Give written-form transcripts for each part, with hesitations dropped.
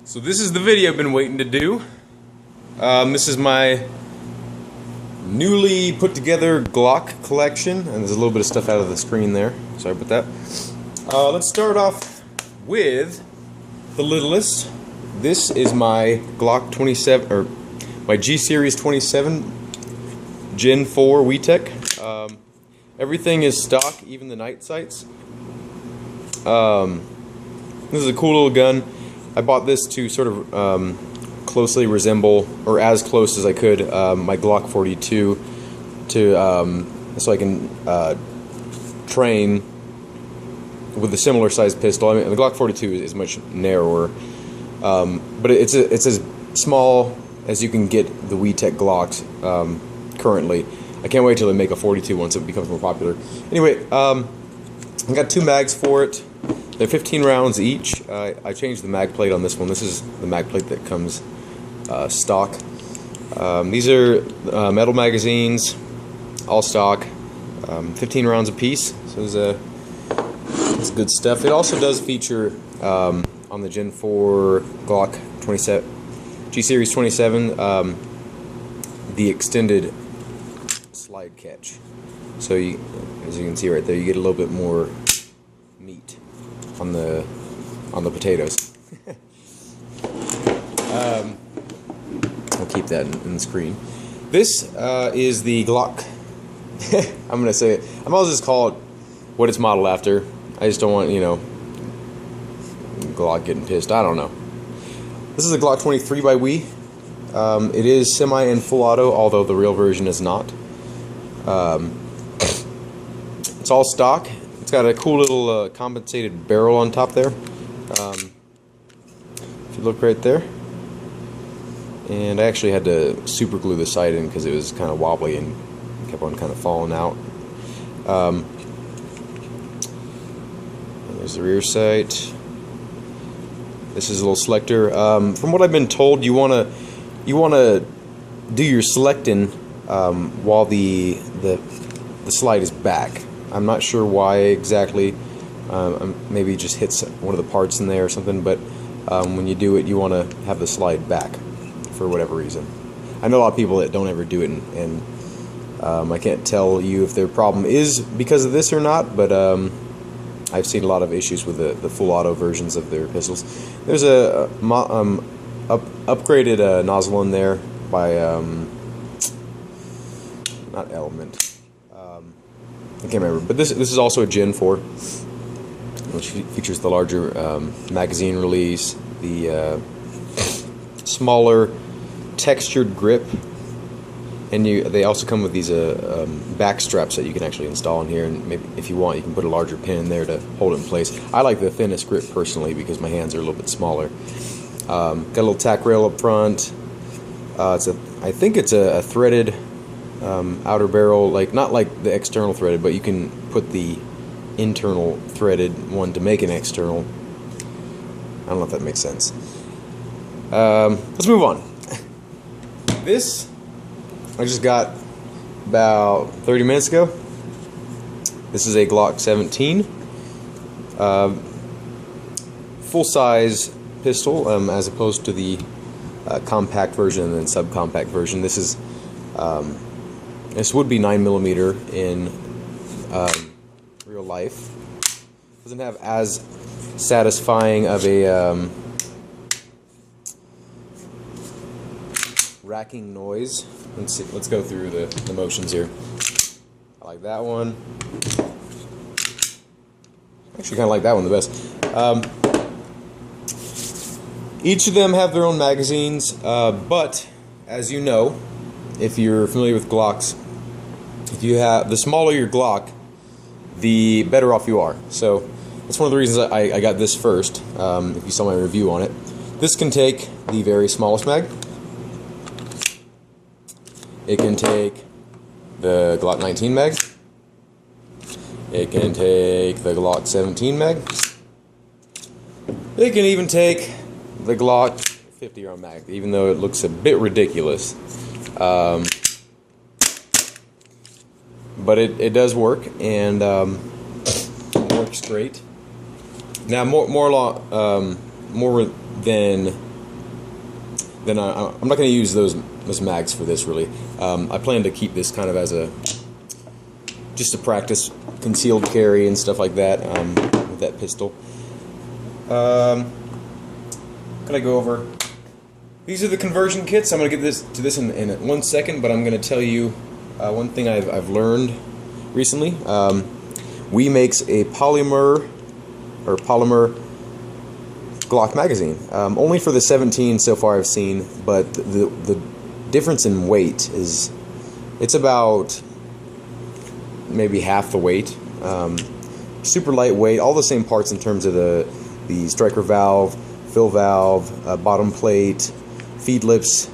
So this is the video I've been waiting to do. This is my newly put together Glock collection, and there's a little bit of stuff out of the screen there. Sorry about that. Let's start off with the littlest. This is my Glock 27, or my G Series 27 Gen 4 WeTech. Everything is stock, even the night sights. This is a cool little gun. I bought this to sort of closely resemble, or as close as I could, my Glock 42 to so I can train with a similar sized pistol. I mean, the Glock 42 is much narrower, but it's as small as you can get the WeTech Glocks currently. I can't wait till they make a 42 once it becomes more popular. Anyway, I got 2 mags for it. They're 15 rounds each. I changed the mag plate on this one. This is the mag plate that comes stock. These are metal magazines, all stock, 15 rounds a piece. So it's good stuff. It also does feature on the Gen 4 Glock 27, G Series 27, the extended slide catch. So as you can see right there, you get a little bit more meat on the potatoes. I'll keep that in the screen. This is the Glock. I'm gonna say it. I might as well just call it what it's modeled after. I just don't want, Glock getting pissed. I don't know. This is a Glock 23 by Wee. It is semi and full auto, although the real version is not. It's all stock. It's got a cool little compensated barrel on top there. If you look right there. And I actually had to super glue the sight in because it was kind of wobbly and kept on kind of falling out. There's the rear sight. This is a little selector. From what I've been told, you wanna do your selecting while the slide is back. I'm not sure why exactly. Maybe it just hits one of the parts in there or something. But when you do it, you want to have the slide back for whatever reason. I know a lot of people that don't ever do it, and I can't tell you if their problem is because of this or not. But I've seen a lot of issues with the full auto versions of their pistols. There's a upgraded nozzle in there by not Element. I can't remember, but this is also a Gen 4, which features the larger magazine release, the smaller textured grip, and they also come with these back straps that you can actually install in here, and maybe if you want you can put a larger pin in there to hold it in place. I like the thinnest grip personally because my hands are a little bit smaller. Got a little tack rail up front. I think it's a threaded outer barrel, not like the external threaded, but you can put the internal threaded one to make an external. I don't know if that makes sense. Let's move on. This I just got about 30 minutes ago. This is a Glock 17 full-size pistol, as opposed to the compact version and then subcompact version. This is this would be 9mm in real life. Doesn't have as satisfying of a racking noise. Let's see. Let's go through the motions here. I like that one. Actually, kind of like that one the best. Each of them have their own magazines, but as you know, if you're familiar with Glocks, the smaller your Glock, the better off you are. So that's one of the reasons I got this first. If you saw my review on it, this can take the very smallest mag. It can take the Glock 19 mag. It can take the Glock 17 mag. It can even take the Glock 50 round mag, even though it looks a bit ridiculous. But it does work, and works great. Now, more than then I'm not going to use those mags for this really. I plan to keep this kind of as just to practice concealed carry and stuff like that with that pistol. Can I go over? These are the conversion kits. I'm going to get to this in 1 second, but I'm going to tell you one thing I've learned recently. We makes a polymer Glock magazine, only for the 17 so far I've seen, but the difference in weight it's about maybe half the weight. Super lightweight, all the same parts in terms of the striker valve, fill valve, bottom plate, feed lips,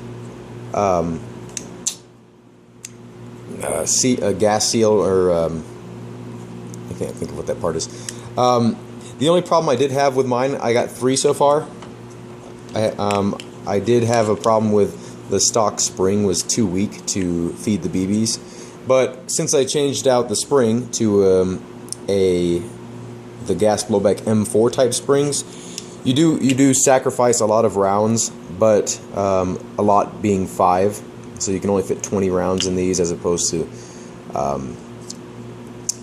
a gas seal, or I can't think of what that part is. The only problem I did have with mine, I got 3 so far. I did have a problem with the stock spring was too weak to feed the BBs, but since I changed out the spring to the gas blowback M4 type springs, you do sacrifice a lot of rounds, but a lot being 5, so you can only fit 20 rounds in these as opposed to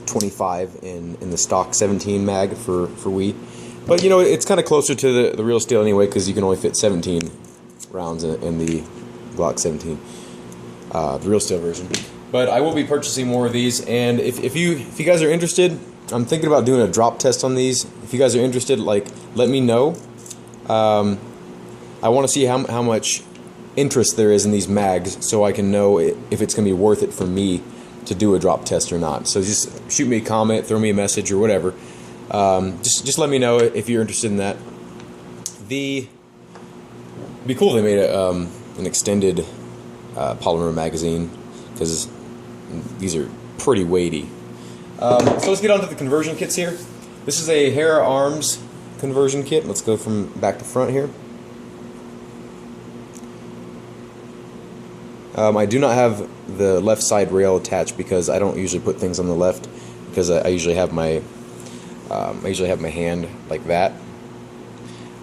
25 in the stock 17 mag for Wii. But you know, it's kind of closer to the real steel anyway, because you can only fit 17 rounds in the Glock 17, the real steel version. But I will be purchasing more of these, and if you guys are interested, I'm thinking about doing a drop test on these. If you guys are interested, like, let me know. I want to see how much interest there is in these mags, so I can know if it's going to be worth it for me to do a drop test or not. So just shoot me a comment, throw me a message, or whatever. Just let me know if you're interested in that. It'd be cool if they made an extended polymer magazine, because these are pretty weighty. So let's get on to the conversion kits here. This is a Hera Arms conversion kit. Let's go from back to front here. I do not have the left side rail attached because I don't usually put things on the left, because I usually have my hand like that.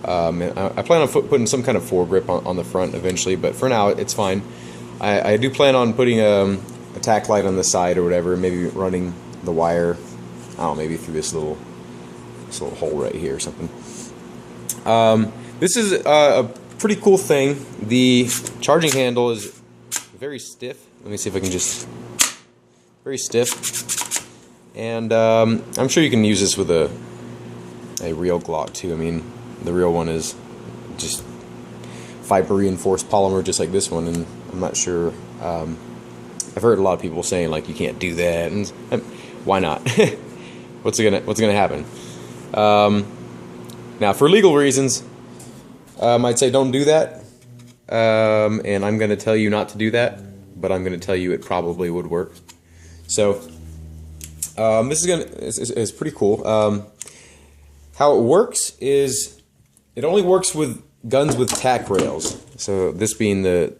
And I plan on putting some kind of foregrip on the front eventually, but for now it's fine. I do plan on putting a tack light on the side or whatever, maybe running the wire, I don't know, maybe through this little hole right here or something. This is a pretty cool thing. The charging handle is very stiff. Let me see if I can just... Very stiff. And I'm sure you can use this with a real Glock too. I mean, the real one is just fiber reinforced polymer, just like this one, and I'm not sure... I've heard a lot of people saying, like, you can't do that, and why not? What's gonna happen? Now, for legal reasons, I'd say don't do that. And I'm gonna tell you not to do that, but I'm gonna tell you it probably would work. So this is pretty cool. How it works is it only works with guns with tack rails. So this being the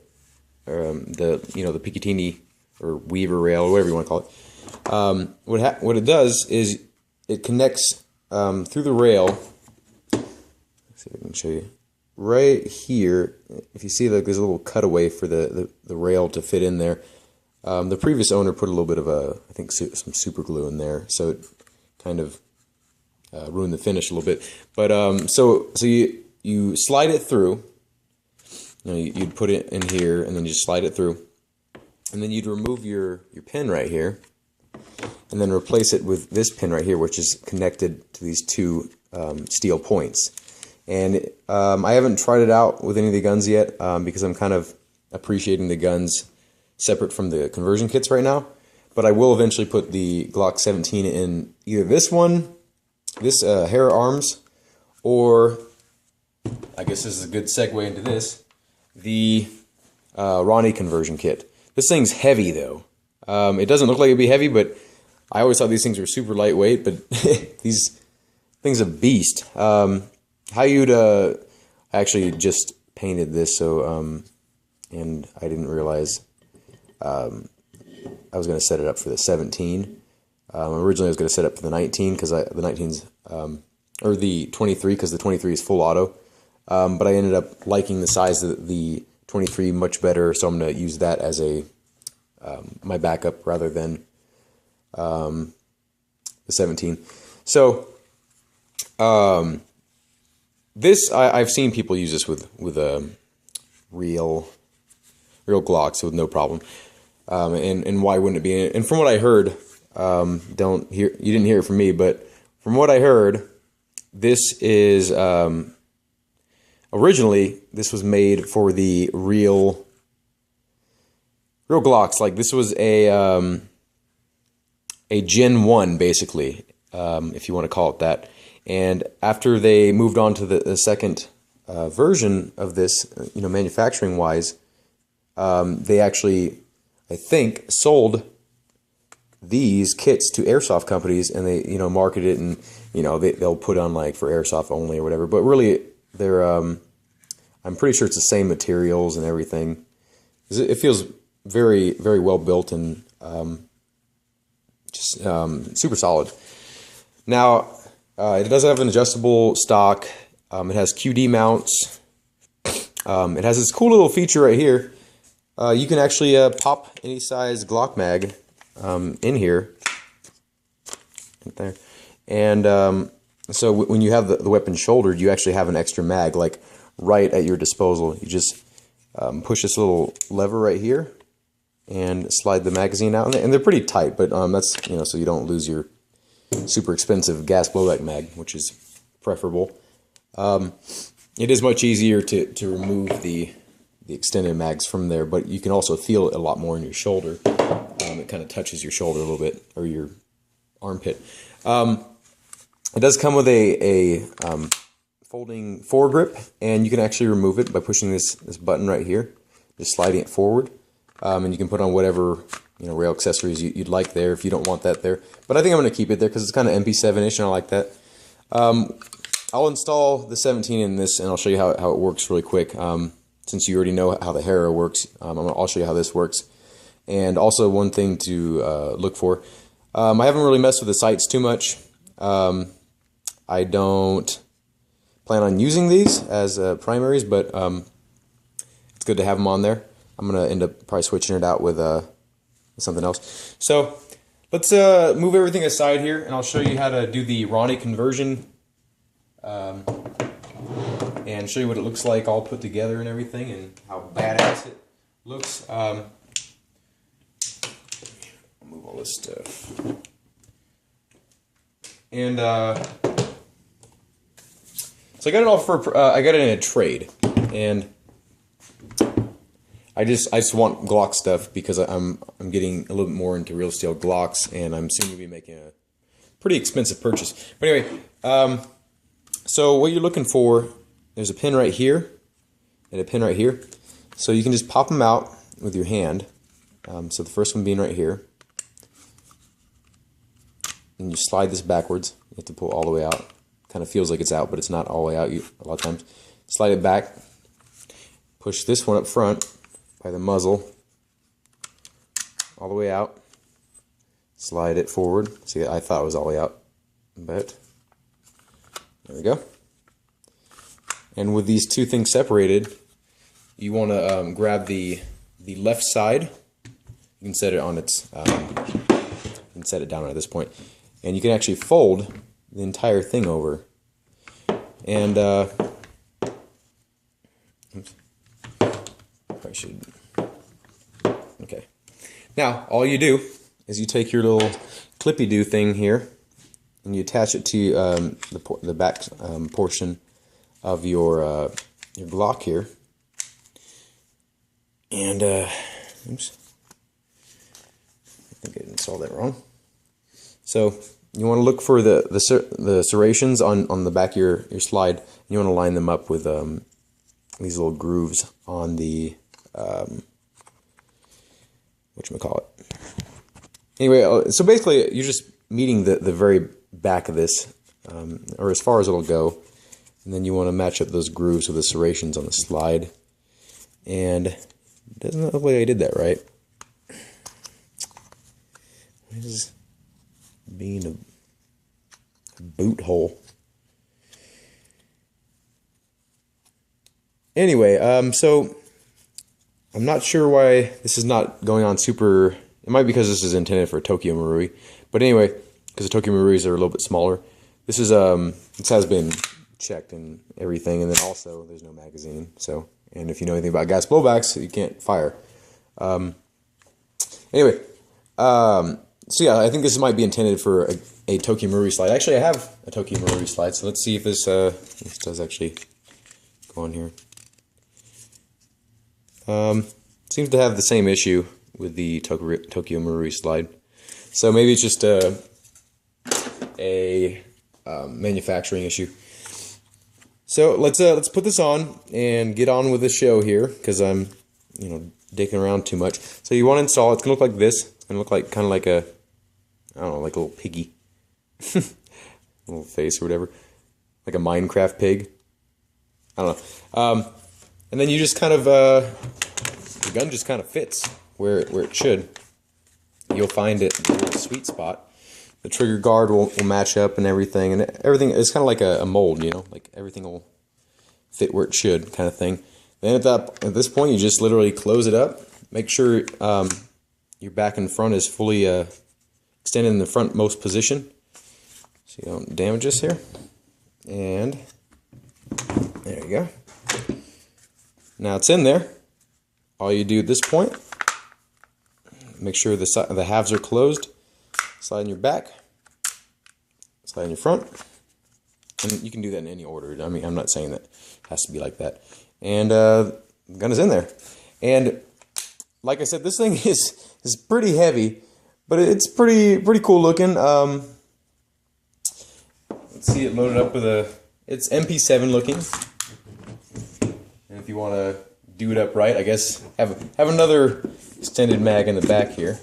Picatinny or Weaver rail, or whatever you want to call it. What it does is it connects through the rail. Let's see if I can show you. Right here, if you see, like, there's a little cutaway for the rail to fit in there. The previous owner put a little bit of I think some super glue in there, so it kind of ruined the finish a little bit. But so you slide it through. You know, you'd put it in here, and then you just slide it through, and then you'd remove your pin right here, and then replace it with this pin right here, which is connected to these two steel points. And I haven't tried it out with any of the guns yet, because I'm kind of appreciating the guns separate from the conversion kits right now. But I will eventually put the Glock 17 in either this one, this Hera Arms, or I guess this is a good segue into this, the Ronnie Conversion Kit. This thing's heavy though. It doesn't look like it'd be heavy, but I always thought these things were super lightweight, but these things are a beast. How you'd I actually just painted this, so and I didn't realize I was going to set it up for the 17. Originally I was going to set it up for the 19, because the 19's or the 23, because the 23 is full auto. But I ended up liking the size of the 23 much better, so I'm going to use that as a my backup rather than the 17. So this I've seen people use this with real Glocks with no problem, and why wouldn't it be? And from what I heard, you didn't hear it from me, but from what I heard, this is originally this was made for the real Glocks. Like this was a Gen 1 basically, if you want to call it that. And after they moved on to the second version of this, manufacturing wise, they actually, I think, sold these kits to airsoft companies, and they market it, and they'll put on like for airsoft only or whatever. But really, they're I'm pretty sure it's the same materials and everything. It feels very, very well built and just super solid. Now it does have an adjustable stock. It has QD mounts. It has this cool little feature right here. You can actually pop any size Glock mag in here, right there, and so when you have the weapon shouldered, you actually have an extra mag like right at your disposal. You just push this little lever right here and slide the magazine out, and they're pretty tight, but that's so you don't lose your super expensive gas blowback mag, which is preferable. It is much easier to remove the extended mags from there, but you can also feel it a lot more in your shoulder. It kind of touches your shoulder a little bit, or your armpit. It does come with a folding foregrip, and you can actually remove it by pushing this button right here, just sliding it forward, and you can put on whatever rail accessories you'd like there if you don't want that there. But I think I'm going to keep it there because it's kind of MP7-ish, and I like that. I'll install the 17 in this, and I'll show you how it works really quick. Since you already know how the Hera works, I'll show you how this works. And also one thing to look for. I haven't really messed with the sights too much. I don't plan on using these as primaries, but it's good to have them on there. I'm going to end up probably switching it out with something else. So let's move everything aside here, and I'll show you how to do the Ronnie conversion and show you what it looks like all put together and everything, and how badass it looks. I'll move all this stuff. And so I got it all I got it in a trade, and I just want Glock stuff because I'm getting a little bit more into real steel Glocks, and I'm soon to be making a pretty expensive purchase. But anyway, so what you're looking for, there's a pin right here and a pin right here. So you can just pop them out with your hand. So the first one being right here. And you slide this backwards. You have to pull all the way out. Kind of feels like it's out, but it's not all the way out a lot of times. Slide it back. Push this one up front by the muzzle. All the way out. Slide it forward. See, I thought it was all the way out, but there we go. And with these two things separated, you want to grab the left side. You can set it on its. You can set it down at this point, and you can actually fold the entire thing over. And oops, I should. Okay. Now all you do is you take your little clippy-do thing here, and you attach it to the back portion of your Glock here, and oops, I think I installed that wrong. So you want to look for the serrations on the back of your slide, and you want to line them up with these little grooves on the whatchamacallit. Anyway, so basically you're just meeting the very back of this, or as far as it'll go. And then you want to match up those grooves with the serrations on the slide. And it doesn't look like I did that right. What is being a boot hole? Anyway, so I'm not sure why this is not going on super. It might be because this is intended for Tokyo Marui, but anyway, because the Tokyo Maruis are a little bit smaller. This is this has been checked and everything, and then also there's no magazine. So, and if you know anything about gas blowbacks, you can't fire. Anyway, so yeah, I think this might be intended for a Tokyo Marui slide. Actually, I have a Tokyo Marui slide, so let's see if this does actually go on here. Seems to have the same issue with the Tokyo Marui slide. So maybe it's just a manufacturing issue. So let's put this on and get on with the show here, because I'm dicking around too much. So you want to install it. It's gonna look like this. It's gonna look like kind of like a, I don't know, like a little piggy, little face or whatever, like a Minecraft pig. I don't know. And then you just kind of the gun just kind of fits where it should. You'll find it in the sweet spot. The trigger guard will match up and everything, and everything is kind of like a mold, like everything will fit where it should, kind of thing. Then at this point, you just literally close it up. Make sure your back and front is fully extended in the frontmost position, so you don't damage this here. And there you go. Now it's in there. All you do at this point, make sure the halves are closed. Slide in your back, slide in your front, and you can do that in any order. I mean, I'm not saying that it has to be like that. And the gun is in there. And like I said, this thing is pretty heavy, but it's pretty cool looking. Let's see it loaded up with it's MP7 looking. And if you want to do it up right, I guess have another extended mag in the back here.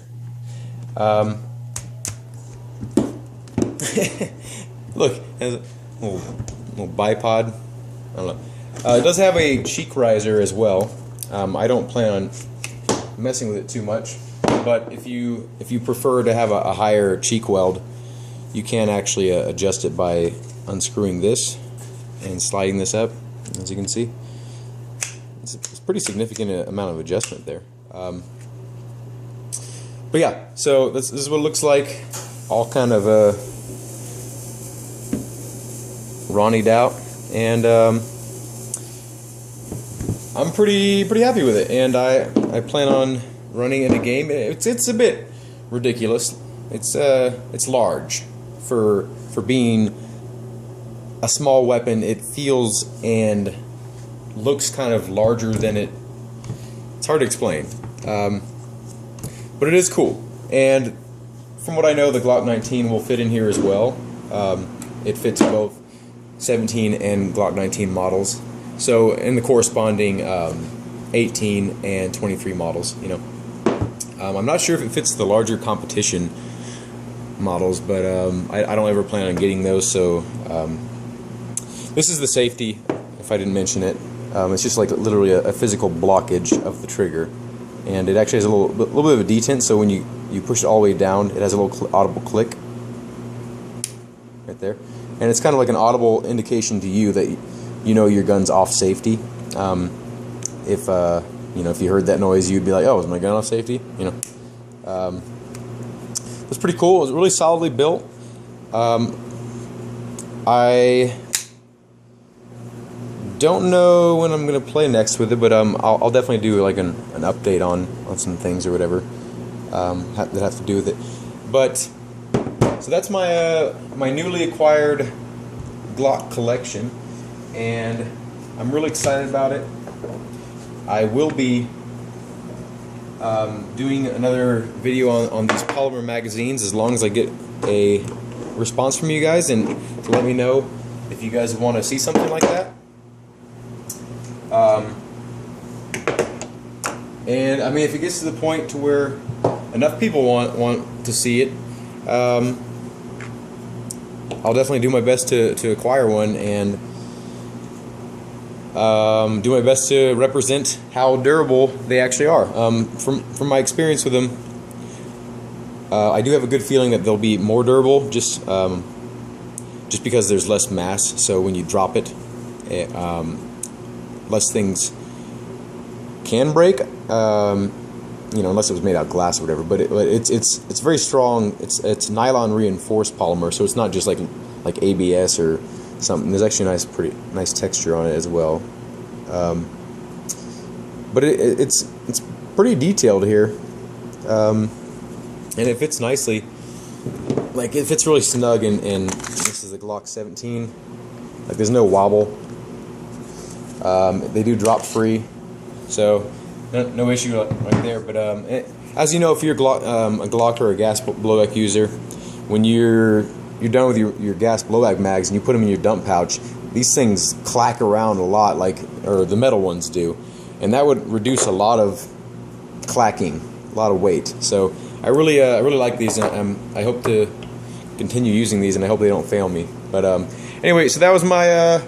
Look, it has a little bipod. I don't know. It does have a cheek riser as well. I don't plan on messing with it too much, but if you prefer to have a higher cheek weld, you can actually adjust it by unscrewing this and sliding this up. As you can see, it's a pretty significant amount of adjustment there. But yeah, so this is what it looks like, all kind of Ronnie'd out, and I'm pretty happy with it, and I plan on running in a game. It's a bit ridiculous. It's large for being a small weapon. It feels and looks kind of larger than it's hard to explain, but it is cool. And from what I know, the Glock 19 will fit in here as well. It fits both 17 and Glock 19 models, so in the corresponding 18 and 23 models, I'm not sure if it fits the larger competition models, but I don't ever plan on getting those. So this is the safety, if I didn't mention it. It's just like literally a physical blockage of the trigger, and it actually has a little bit of a detent, so when you push it all the way down, it has a little audible click right there. And it's kind of like an audible indication to you that your gun's off safety. If if you heard that noise, you'd be like, "Oh, is my gun off safety?" It's pretty cool. It was really solidly built. I don't know when I'm gonna play next with it, but I'll definitely do like an update on some things or whatever that have to do with it. But so that's my newly acquired Glock collection, and I'm really excited about it. I will be doing another video on these polymer magazines as long as I get a response from you guys, and to let me know if you guys want to see something like that. And I mean, if it gets to the point to where enough people want to see it, I'll definitely do my best to acquire one, and do my best to represent how durable they actually are. From my experience with them, I do have a good feeling that they'll be more durable, just because there's less mass. So when you drop it, less things can break, you know, unless it was made out of glass or whatever. But it's very strong. It's nylon reinforced polymer, so it's not just like ABS or something. There's actually a pretty nice texture on it as well. But it's pretty detailed here, and it fits nicely. Like, it fits really snug, and this is the Glock 17. Like, there's no wobble. They do drop free, so no issue right there. But as you know, if you're a Glock or a gas blowback user, when you're done with your gas blowback mags and you put them in your dump pouch, these things clack around a lot, or the metal ones do, and that would reduce a lot of clacking, a lot of weight. So I really like these, and I hope to continue using these, and I hope they don't fail me. But anyway, so that was my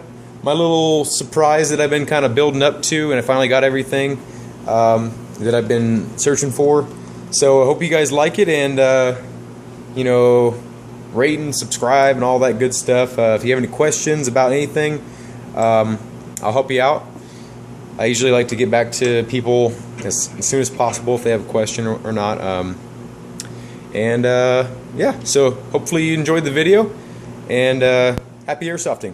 my little surprise that I've been kind of building up to, and I finally got everything that I've been searching for. So I hope you guys like it, and you know, rate and subscribe and all that good stuff. If you have any questions about anything, I'll help you out. I usually like to get back to people as soon as possible if they have a question or not. Yeah, so hopefully you enjoyed the video, and happy airsofting.